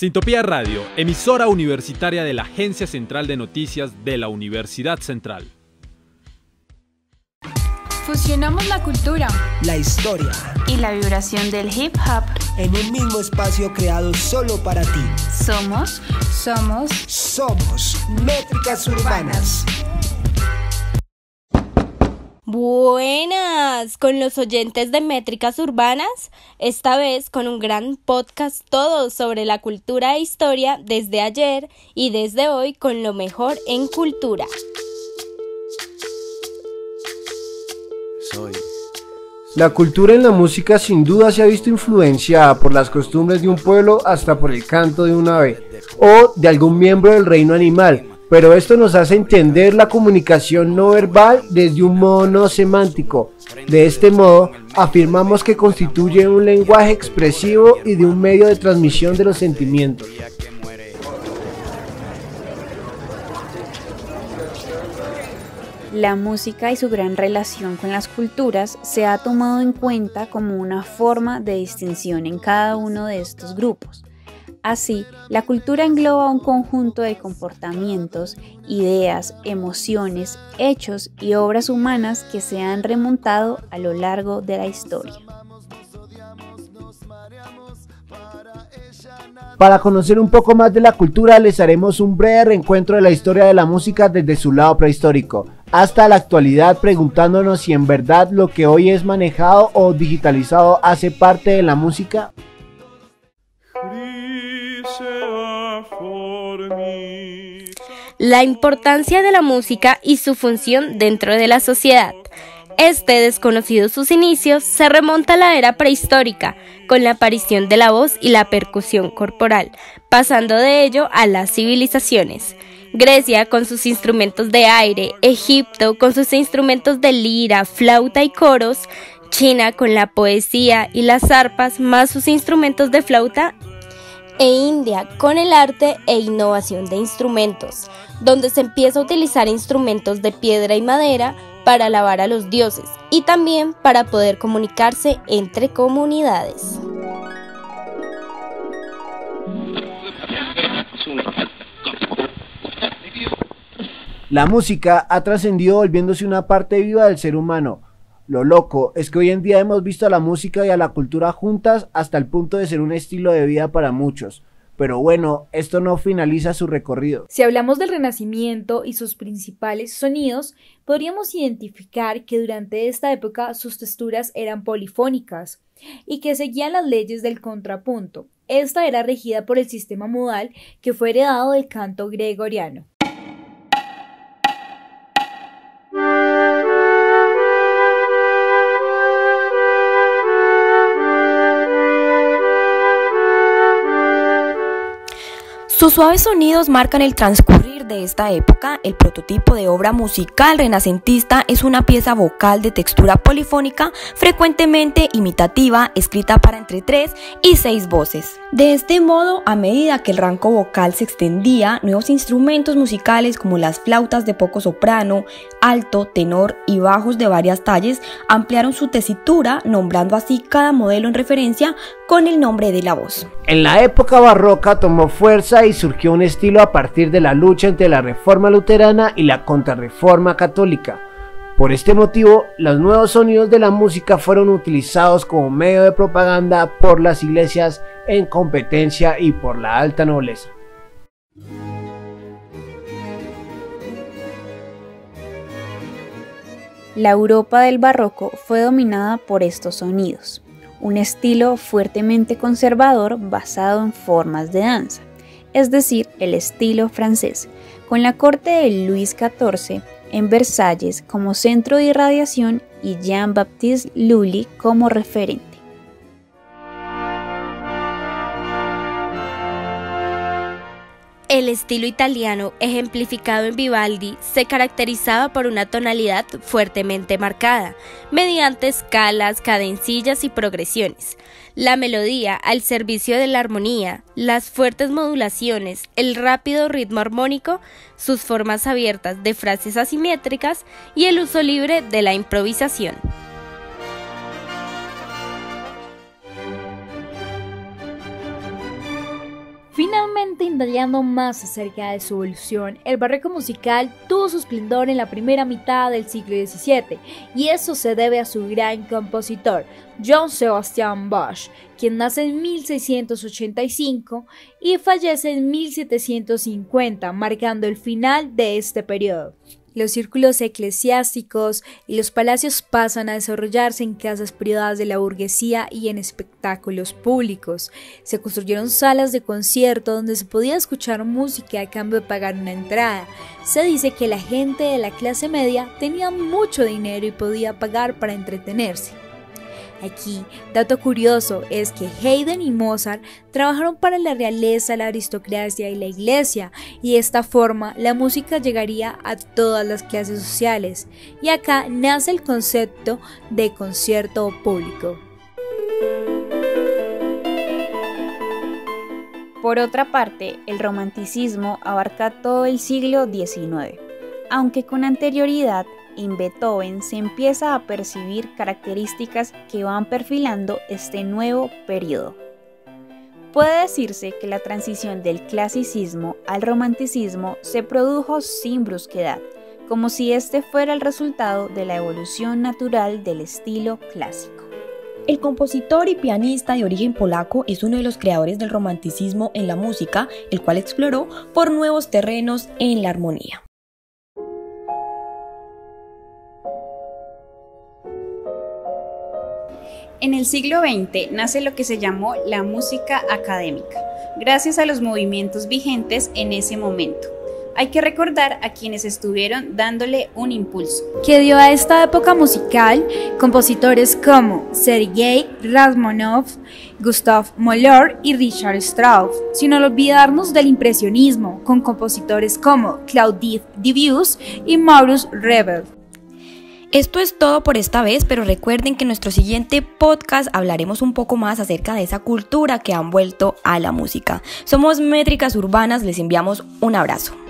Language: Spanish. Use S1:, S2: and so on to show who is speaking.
S1: Sintopía Radio, emisora universitaria de la Agencia Central de Noticias de la Universidad Central.
S2: Fusionamos la cultura,
S3: la historia
S2: y la vibración del hip hop
S3: en un mismo espacio creado solo para ti.
S2: Somos
S3: Métricas Urbanas.
S4: Buenas, con los oyentes de Métricas Urbanas, esta vez con un gran podcast todo sobre la cultura e historia desde ayer y desde hoy con lo mejor en cultura.
S5: La cultura en la música sin duda se ha visto influenciada por las costumbres de un pueblo hasta por el canto de un ave o de algún miembro del reino animal. Pero esto nos hace entender la comunicación no verbal desde un modo no semántico. De este modo, afirmamos que constituye un lenguaje expresivo y de un medio de transmisión de los sentimientos.
S6: La música y su gran relación con las culturas se ha tomado en cuenta como una forma de distinción en cada uno de estos grupos. Así, la cultura engloba un conjunto de comportamientos, ideas, emociones, hechos y obras humanas que se han remontado a lo largo de la historia.
S5: Para conocer un poco más de la cultura, les haremos un breve reencuentro de la historia de la música desde su lado prehistórico hasta la actualidad, preguntándonos si en verdad lo que hoy es manejado o digitalizado hace parte de la música.
S4: La importancia de la música y su función dentro de la sociedad. Este, desconocido sus inicios, se remonta a la era prehistórica, con la aparición de la voz y la percusión corporal, pasando de ello a las civilizaciones. Grecia con sus instrumentos de aire, Egipto con sus instrumentos de lira, flauta y coros, China con la poesía y las arpas más sus instrumentos de flauta, e India con el arte e innovación de instrumentos, donde se empieza a utilizar instrumentos de piedra y madera para alabar a los dioses y también para poder comunicarse entre comunidades.
S5: La música ha trascendido volviéndose una parte viva del ser humano. Lo loco es que hoy en día hemos visto a la música y a la cultura juntas hasta el punto de ser un estilo de vida para muchos. Pero bueno, esto no finaliza su recorrido.
S7: Si hablamos del Renacimiento y sus principales sonidos, podríamos identificar que durante esta época sus texturas eran polifónicas y que seguían las leyes del contrapunto. Esta era regida por el sistema modal que fue heredado del canto gregoriano.
S8: Sus suaves sonidos marcan el transcurrir de esta época. El prototipo de obra musical renacentista es una pieza vocal de textura polifónica, frecuentemente imitativa, escrita para entre 3 y 6 voces. De este modo, a medida que el rango vocal se extendía, nuevos instrumentos musicales como las flautas de poco soprano, alto, tenor y bajos de varias tallas ampliaron su tesitura, nombrando así cada modelo en referencia con el nombre de la voz.
S5: En la época barroca tomó fuerza y surgió un estilo a partir de la lucha entre la Reforma Luterana y la Contrarreforma Católica. Por este motivo, los nuevos sonidos de la música fueron utilizados como medio de propaganda por las iglesias en competencia y por la alta nobleza.
S6: La Europa del barroco fue dominada por estos sonidos, un estilo fuertemente conservador basado en formas de danza, es decir, el estilo francés, con la corte de Luis XIV en Versalles como centro de irradiación y Jean-Baptiste Lully como referente.
S4: El estilo italiano, ejemplificado en Vivaldi, se caracterizaba por una tonalidad fuertemente marcada, mediante escalas, cadencillas y progresiones. La melodía al servicio de la armonía, las fuertes modulaciones, el rápido ritmo armónico, sus formas abiertas de frases asimétricas y el uso libre de la improvisación.
S7: Finalmente, indagando más acerca de su evolución, el barroco musical tuvo su esplendor en la primera mitad del siglo XVII, y eso se debe a su gran compositor, Johann Sebastian Bach, quien nace en 1685 y fallece en 1750, marcando el final de este periodo. Los círculos eclesiásticos y los palacios pasan a desarrollarse en casas privadas de la burguesía y en espectáculos públicos. Se construyeron salas de concierto donde se podía escuchar música a cambio de pagar una entrada. Se dice que la gente de la clase media tenía mucho dinero y podía pagar para entretenerse. Aquí, dato curioso es que Haydn y Mozart trabajaron para la realeza, la aristocracia y la iglesia, y de esta forma la música llegaría a todas las clases sociales, y acá nace el concepto de concierto público.
S6: Por otra parte, el romanticismo abarca todo el siglo XIX, aunque con anterioridad en Beethoven se empieza a percibir características que van perfilando este nuevo periodo. Puede decirse que la transición del clasicismo al romanticismo se produjo sin brusquedad, como si este fuera el resultado de la evolución natural del estilo clásico.
S8: El compositor y pianista de origen polaco es uno de los creadores del romanticismo en la música, el cual exploró por nuevos terrenos en la armonía.
S6: En el siglo XX nace lo que se llamó la música académica, gracias a los movimientos vigentes en ese momento. Hay que recordar a quienes estuvieron dándole un impulso,
S7: que dio a esta época musical compositores como Sergei Rachmaninoff, Gustav Mahler y Richard Strauss, sin olvidarnos del impresionismo, con compositores como Claude Debussy y Maurice Ravel.
S8: Esto es todo por esta vez, pero recuerden que en nuestro siguiente podcast hablaremos un poco más acerca de esa cultura que han vuelto a la música. Somos Métricas Urbanas, les enviamos un abrazo.